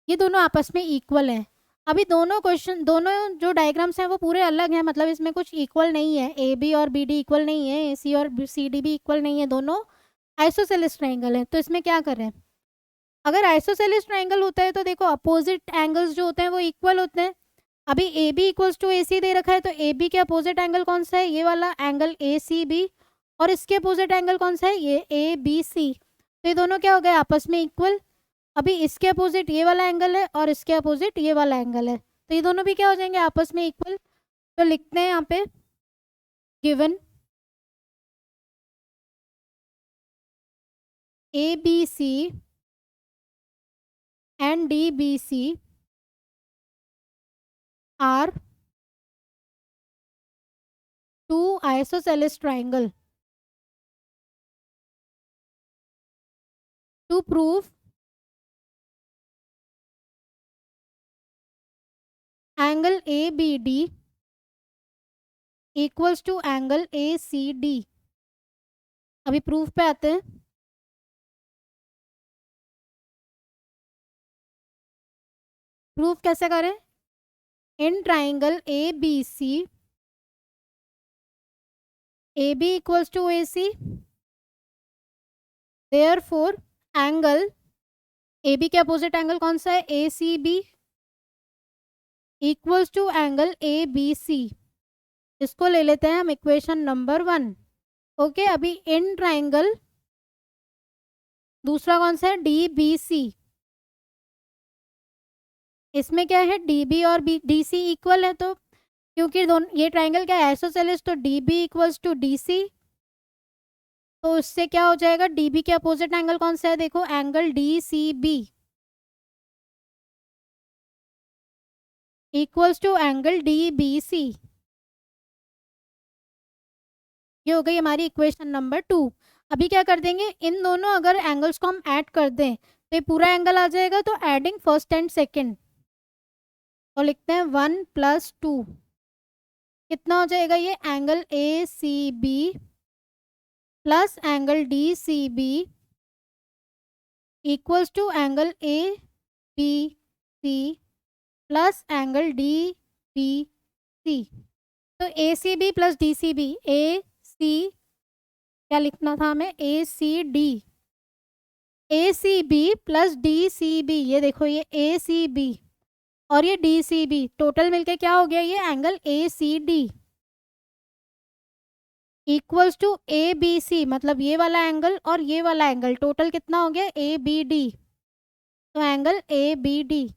ये दोनों आपस में इक्वल हैं। अभी दोनों क्वेश्चन, दोनों जो डायग्राम्स हैं वो पूरे अलग हैं, मतलब इसमें कुछ इक्वल नहीं है, ए बी और बी डी इक्वल नहीं है, ए सी और सी डी भी इक्वल नहीं है, दोनों आइसोसेलेस ट्राइंगल है। तो इसमें क्या करें, अगर आइसोसेलेस ट्राइंगल होता है तो देखो अपोजिट एंगल्स जो होते हैं वो इक्वल होते हैं। अभी A B equals to A सी दे रखा है तो ए बी के अपोजिट एंगल कौन सा है, ये वाला एंगल ए सी बी, और इसके अपोजिट एंगल कौन सा है, ये ए बी सी। तो ये दोनों क्या हो गए, आपस में इक्वल। अभी इसके अपोजिट ये वाला एंगल है और इसके अपोजिट ये वाला एंगल है, तो ये दोनों भी क्या हो जाएंगे, आपस में इक्वल। तो लिखते हैं यहाँ पे given A B C and D B C are two isosceles triangle. To prove angle ABD equals to angle ACD. अभी प्रूफ पे आते हैं। प्रूफ कैसे करें, इन triangle ABC AB equals to AC, therefore angle AB के अपोजिट एंगल कौन सा है, ACB equals to angle ABC। इसको ले लेते हैं हम इक्वेशन नंबर 1। ओके, अभी इन ट्राइंगल दूसरा कौन सा है, DBC, इसमें क्या है, DB और DC इक्वल है, तो क्योंकि दोनों ये ट्राइंगल क्या है, आइसोसेलेस, तो DB इक्वल्स टू DC। तो उससे क्या हो जाएगा, DB के अपोजिट एंगल कौन सा है, देखो angle DCB equals to angle DBC। ये हो गई हमारी इक्वेशन नंबर 2। अभी क्या कर देंगे, इन दोनों अगर एंगल्स को हम ऐड कर दें तो ये पूरा एंगल आ जाएगा, तो एडिंग फर्स्ट एंड सेकंड, और लिखते हैं 1 + 2, कितना हो जाएगा, ये angle ACB plus angle DCB equals to angle ABC plus angle DBC। तो ACB प्लस DCB, AC क्या लिखना था हमें, ACD, ACB प्लस DCB, ये देखो ये ACB और ये DCB टोटल मिलके क्या हो गया, ये angle ACD equals to ABC, मतलब ये वाला एंगल और ये वाला एंगल टोटल कितना हो गया, ABD, तो एंगल ABD,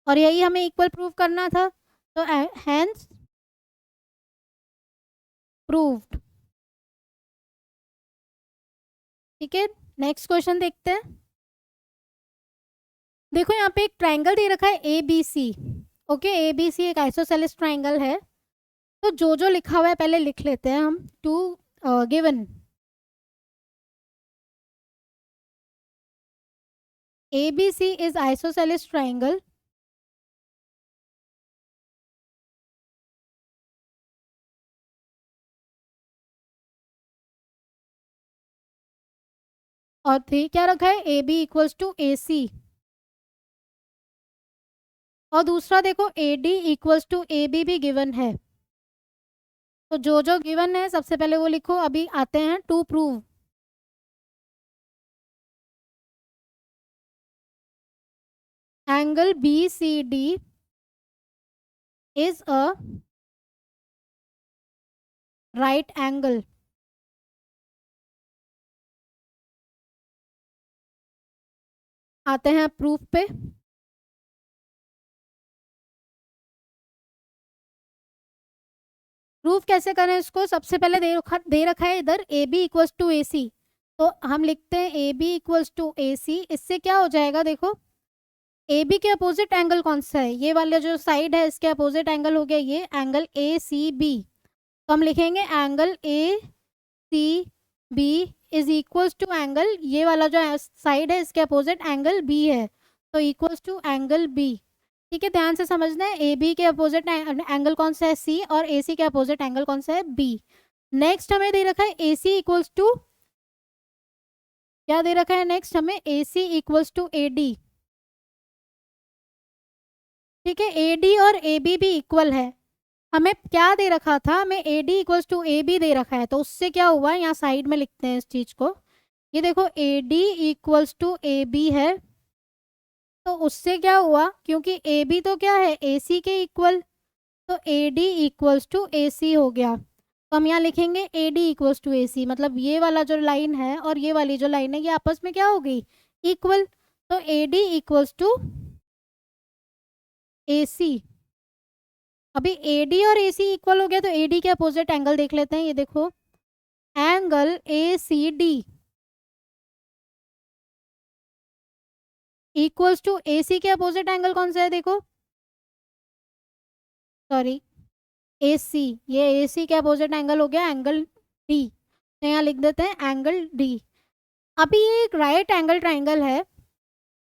और यही हमें इक्वल प्रूव करना था, तो हैंस प्रूव्ड। ठीक है, नेक्स्ट क्वेश्चन देखते हैं। देखो यहाँ पे एक ट्राइंगल दे रखा है ABC। ओके, ABC एक आइसोसेलेस ट्राइंगल है, तो जो जो लिखा हुआ है पहले लिख लेते हैं हम। To given ABC is isosceles triangle और 3 क्या रखा है, AB इक्वल्स टू AC, और दूसरा देखो AD इक्वल्स टू AB भी गिवन है। तो जो जो गिवन है सबसे पहले वो लिखो। अभी आते हैं to prove. Angle BCD is a right angle। आते हैं प्रूफ पे। प्रूफ कैसे करें इसको, सबसे पहले दे रखा है इधर AB इक्वल्स टू AC, तो हम लिखते हैं AB इक्वल्स टू AC। इससे क्या हो जाएगा, देखो AB के अपोजिट एंगल कौन सा है, ये वाला जो साइड है इसके अपोजिट एंगल हो गया ये एंगल ACB, तो हम लिखेंगे angle ACB B is equals to angle, ये वाला जो साइड है इसके अपोजिट एंगल बी है, तो इक्वल्स टू एंगल बी। ठीक है, ध्यान से समझना है, ए बी के अपोजिट एंगल कौन सा है, सी, और ए सी के अपोजिट एंगल कौन सा है, बी। नेक्स्ट हमें दे रखा है ए सी इक्वल्स टू, क्या दे रखा है नेक्स्ट हमें, ए सी इक्वल्स टू ए डी। ठीक है, ए डी और ए बी भी इक्वल है। हमें क्या दे रखा था, हमें A D equals to A B दे रखा है, तो उससे क्या हुआ, यहाँ साइड में लिखते हैं इस चीज को। ये देखो A D equals to A B है, तो उससे क्या हुआ, क्योंकि ए बी तो क्या है, ए सी के इक्वल, तो A D equals to A C हो गया। तो हम यहाँ लिखेंगे ए डी इक्वल्स टू ए सी, मतलब ये वाला जो लाइन है और ये वाली जो लाइन है ये आपस में क्या हो गई, इक्वल। तो A D equals to A सी। अभी ए डी और ए सी इक्वल हो गया, तो ए डी के अपोजिट एंगल देख लेते हैं। ये देखो angle A C D equals to A C के अपोजिट एंगल कौन सा है, देखो, सॉरी, ए सी, ये ए सी के अपोजिट एंगल हो गया एंगल डी, तो यहाँ लिख देते हैं एंगल डी। अभी ये एक राइट एंगल ट्राइंगल है,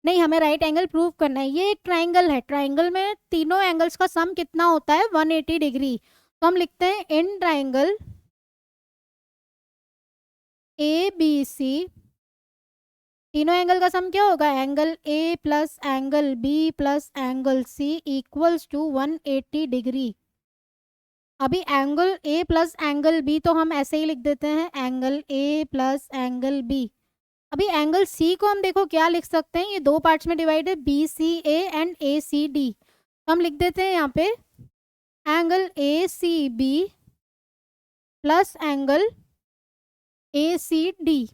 नहीं हमें राइट एंगल प्रूव करना है, ये एक ट्राइंगल है, ट्राइंगल में तीनों एंगल्स का सम कितना होता है, 180 डिग्री। तो हम लिखते हैं इन ट्राइंगल ए बी सी, तीनों एंगल का सम क्या होगा, angle A plus angle B plus angle C equals to 180 degree. अभी angle A plus angle B तो हम ऐसे ही लिख देते हैं, angle A plus angle B. अभी एंगल सी को हम देखो क्या लिख सकते हैं, ये दो पार्ट्स में डिवाइड है, B C A and A C D. तो हम लिख देते हैं यहाँ पे angle A C B plus angle A C D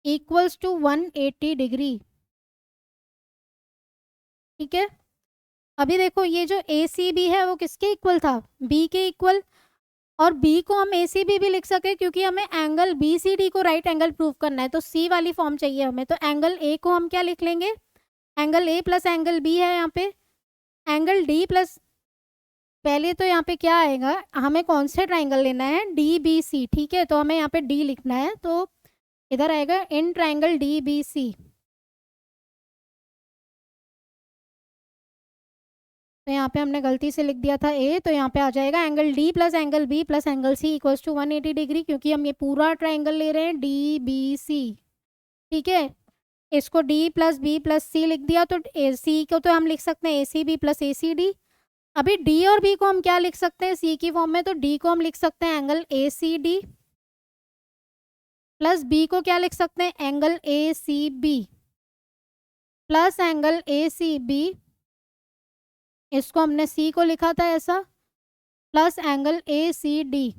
equals to 180 degree. ठीक है, अभी देखो ये जो ए सी बी है वो किसके इक्वल था, बी के इक्वल, और बी को हम ए सी बी भी लिख सके क्योंकि हमें एंगल बी सी डी को राइट एंगल प्रूव करना है, तो सी वाली फॉर्म चाहिए हमें। तो एंगल ए को हम क्या लिख लेंगे, angle A plus angle B है, यहाँ पे एंगल डी प्लस, पहले तो यहाँ पे क्या आएगा, हमें कौन से ट्राइंगल लेना है, डी बी सी। ठीक है, तो हमें यहाँ पे डी लिखना है, तो इधर आएगा in triangle D B C. तो यहाँ पे हमने गलती से लिख दिया था ए, तो यहाँ पे आ जाएगा angle D plus angle B plus angle C equals to 180 degree, क्योंकि हम ये पूरा ट्राइंगल ले रहे हैं डी बी सी। ठीक है, इसको डी प्लस बी प्लस सी लिख दिया, तो ए सी को तो हम लिख सकते हैं ए C B plus A C D. अभी डी और बी को हम क्या लिख सकते हैं सी की फॉर्म में, तो डी को हम लिख सकते हैं angle A C D, plus B को क्या लिख सकते हैं, angle A C B, plus angle A C B, इसको हमने सी को लिखा था ऐसा, plus angle A C D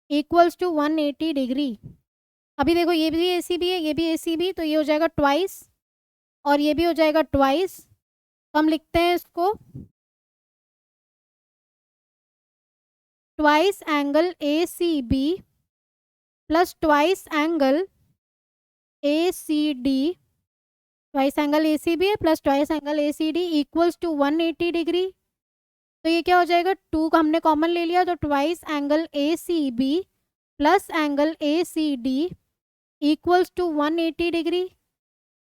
equals to 180 degree. अभी देखो ये भी ए सी बी है, ये भी ए सी बी, तो ये हो जाएगा ट्वाइस, और ये भी हो जाएगा ट्वाइस। तो हम लिखते हैं इसको twice angle A C B plus twice angle A C D, twice angle A C B है plus twice angle A C D equals to 180 degree. तो ये क्या हो जाएगा, टू का हमने कॉमन ले लिया, तो twice angle A C B plus angle A C D equals to 180 degree.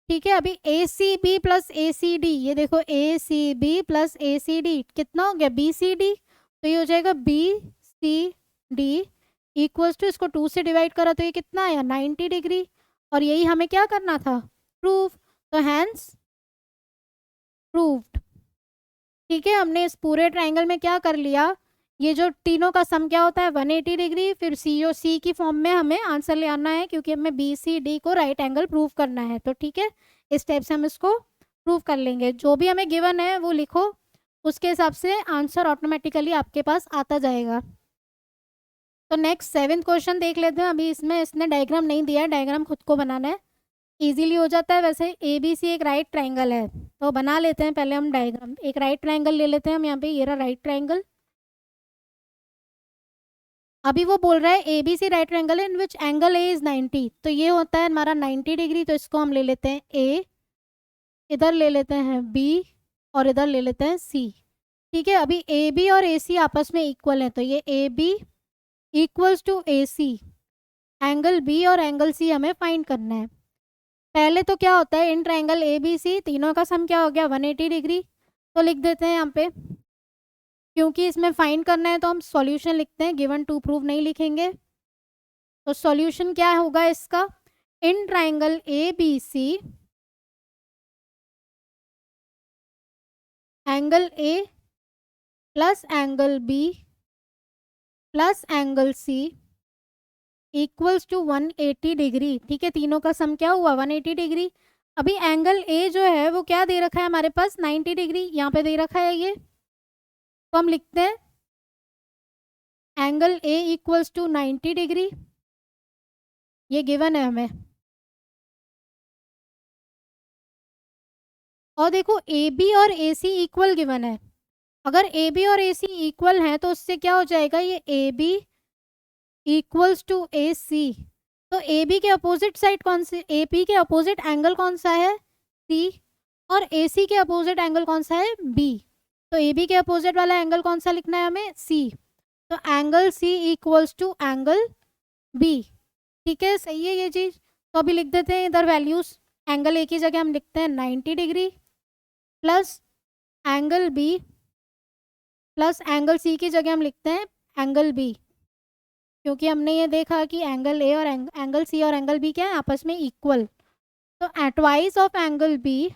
ठीक है, अभी A C B plus A C D, ये देखो A C B plus A C D कितना हो गया, बी सी डी, तो ये हो जाएगा B C D equals to, इसको 2 से डिवाइड करा तो ये कितना आया, 90 डिग्री, और यही हमें क्या करना था, प्रूव, तो हैंस प्रूव्ड। ठीक है, हमने इस पूरे ट्राइंगल में क्या कर लिया, ये जो तीनों का सम क्या होता है 180 डिग्री, फिर सी की फॉर्म में हमें आंसर ले आना है क्योंकि हमें बी सी डी को राइट एंगल प्रूव करना है। तो ठीक है, इस टाइप से हम इसको प्रूव कर लेंगे, जो भी हमें गिवन है वो लिखो, उसके हिसाब से आंसर ऑटोमेटिकली आपके पास आता जाएगा। तो नेक्स्ट 7th क्वेश्चन देख लेते हैं। अभी इसमें इसने डायग्राम नहीं दिया है, डायग्राम खुद को बनाना है, इजीली हो जाता है। वैसे ए बी सी एक राइट ट्राइंगल है, तो बना लेते हैं पहले हम डायग्राम। एक राइट ट्राइंगल ले लेते हैं हम यहाँ पे, ये रहा राइट ट्राइंगल। अभी वो बोल रहा है A B C right triangle है in which angle A is 90, तो ये होता है हमारा 90 डिग्री, तो इसको हम ले लेते हैं ए, इधर ले लेते हैं बी, और इधर ले लेते हैं सी। ठीक है, अभी ए बी और ए सी आपस में इक्वल है, तो ये A B equals to A C, angle B और एंगल सी हमें फाइंड करना है। पहले तो क्या होता है, इन ट्राइंगल ए बी सी तीनों का सम क्या हो गया 180 डिग्री, तो लिख देते हैं यहाँ पे। क्योंकि इसमें फाइंड करना है तो हम सॉल्यूशन लिखते हैं, गिवन टू प्रूव नहीं लिखेंगे। तो सॉल्यूशन क्या होगा इसका, in triangle A B C angle A plus angle B plus angle C equals to 180 degree. ठीक है, तीनों का सम क्या हुआ 180 डिग्री। अभी एंगल ए जो है वो क्या दे रखा है हमारे पास 90 डिग्री, यहाँ पे दे रखा है ये, तो हम लिखते हैं angle A equals to 90 degree, ये गिवन है हमें। और देखो ए बी और ए सी इक्वल गिवन है, अगर ए बी और ए सी इक्वल हैं तो उससे क्या हो जाएगा, ये A B equals to A सी, तो ए बी के अपोजिट साइड कौन सी, ए बी के अपोजिट एंगल कौन सा है सी, और ए सी के अपोजिट एंगल कौन सा है बी, तो ए बी के अपोजिट वाला एंगल कौन सा लिखना है हमें सी, तो angle C equals to angle B. ठीक है, सही है ये चीज़। तो अभी लिख देते हैं इधर वैल्यूज, एंगल ए की जगह हम लिखते हैं 90 degree plus angle B plus angle C की जगह हम लिखते हैं एंगल बी, क्योंकि हमने ये देखा कि एंगल ए और एंगल सी और एंगल बी क्या है आपस में इक्वल। तो एटवाइज ऑफ एंगल बी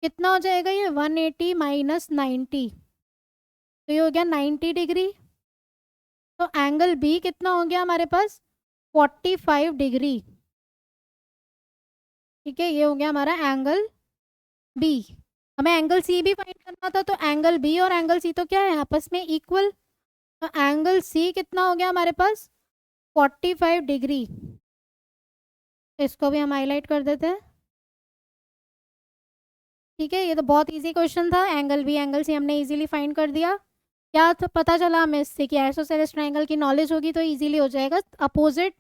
कितना हो जाएगा, ये 180 माइनस 90, तो ये हो गया 90 डिग्री। तो एंगल बी कितना हो गया हमारे पास 45 डिग्री। ठीक है, ये हो गया हमारा एंगल बी। हमें एंगल सी भी फाइंड करना था, तो एंगल बी और एंगल सी तो क्या है आपस में इक्वल, तो एंगल सी कितना हो गया हमारे पास 45 डिग्री। इसको भी हम हाईलाइट कर देते हैं। ठीक है, ये तो बहुत इजी क्वेश्चन था, एंगल बी एंगल सी हमने इजीली फाइंड कर दिया। क्या तो पता चला हमें इससे कि आइसोसेलेस ट्रायंगल की नॉलेज होगी तो इजीली हो जाएगा। अपोजिट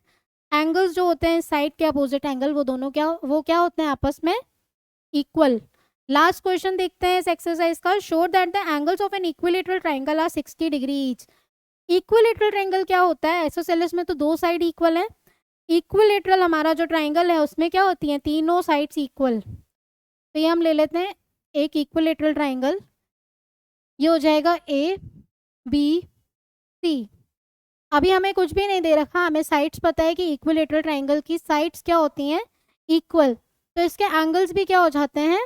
एंगल्स जो होते हैं साइड के अपोजिट एंगल, वो दोनों क्या होते हैं आपस में इक्वल। लास्ट क्वेश्चन देखते हैं इस एक्सरसाइज का, show that the angles of an equilateral triangle are 60 degree each. Equilateral triangle क्या होता है, आइसोसेलेस में तो दो साइड इक्वल है, इक्विलेटरल हमारा जो ट्रायंगल है उसमें क्या होती हैं तीनों साइड्स इक्वल। तो ये हम ले लेते हैं एक इक्विलेटरल ट्रायंगल, ये हो जाएगा ए बी सी। अभी हमें कुछ भी नहीं दे रखा, हमें साइड्स पता है कि इक्विलेटरल ट्रायंगल की साइड्स क्या होती हैं इक्वल, तो इसके एंगल्स भी क्या हो जाते हैं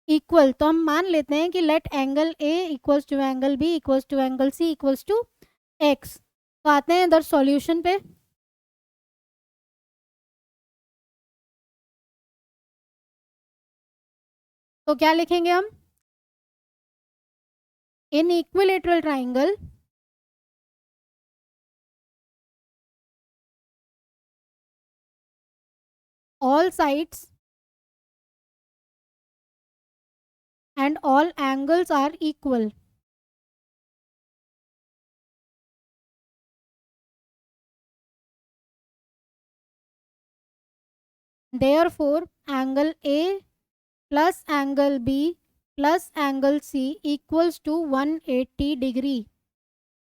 इक्वल। तो हम मान लेते हैं कि let angle A equals to angle B equals to angle C equals to X. तो आते हैं इधर सॉल्यूशन पे। तो क्या लिखेंगे हम, इन equilateral triangle all sides and all angles are equal. Therefore, angle A plus angle B plus angle C equals to 180 degree.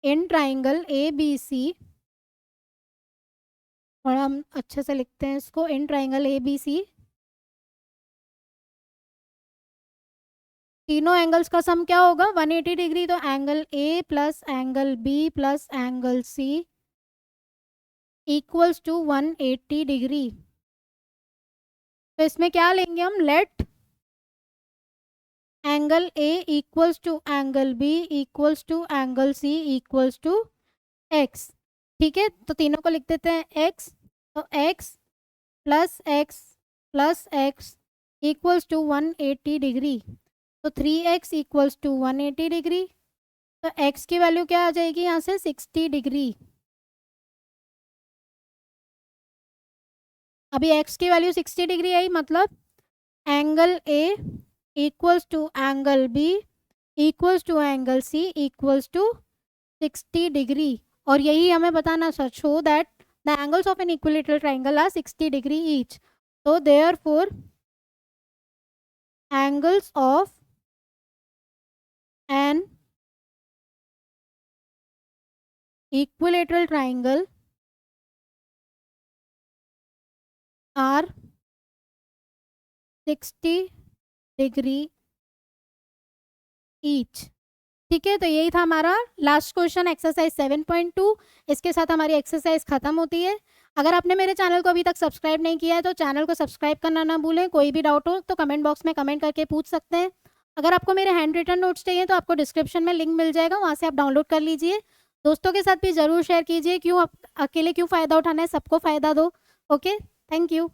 In triangle ABC, और हम अच्छे से लिखते हैं इसको, इन ट्राइंगल ABC तीनों एंगल्स का सम क्या होगा 180 डिग्री, तो angle A plus angle B plus angle C equals to 180 degree. तो इसमें क्या लेंगे हम, let angle A equals to angle B equals to angle C equals to x। ठीक है, तो तीनों को लिख देते हैं x, तो x plus x equals to 180 degree, तो 3x इक्वल्स टू 180 डिग्री, तो x की वैल्यू क्या आ जाएगी यहाँ से 60 डिग्री। अभी x की वैल्यू 60 डिग्री आई, मतलब angle A equals to angle B equals to angle C equals to 60 degree. और यही हमें बताना था, show that the angles of an equilateral triangle are 60 degree each. तो therefore angles of an equilateral triangle are 60 degree each. ठीक है, तो यही था हमारा लास्ट क्वेश्चन एक्सरसाइज 7.2। इसके साथ हमारी एक्सरसाइज खत्म होती है। अगर आपने मेरे चैनल को अभी तक सब्सक्राइब नहीं किया है तो चैनल को सब्सक्राइब करना ना भूलें। कोई भी डाउट हो तो कमेंट बॉक्स में कमेंट करके पूछ सकते हैं। अगर आपको मेरे हैंड रिटन नोट्स चाहिए तो आपको डिस्क्रिप्शन में लिंक मिल जाएगा, वहाँ से आप डाउनलोड कर लीजिए। दोस्तों के साथ भी ज़रूर शेयर कीजिए, क्यों अकेले क्यों फ़ायदा उठाना है, सबको फ़ायदा दो। Okay, thank you.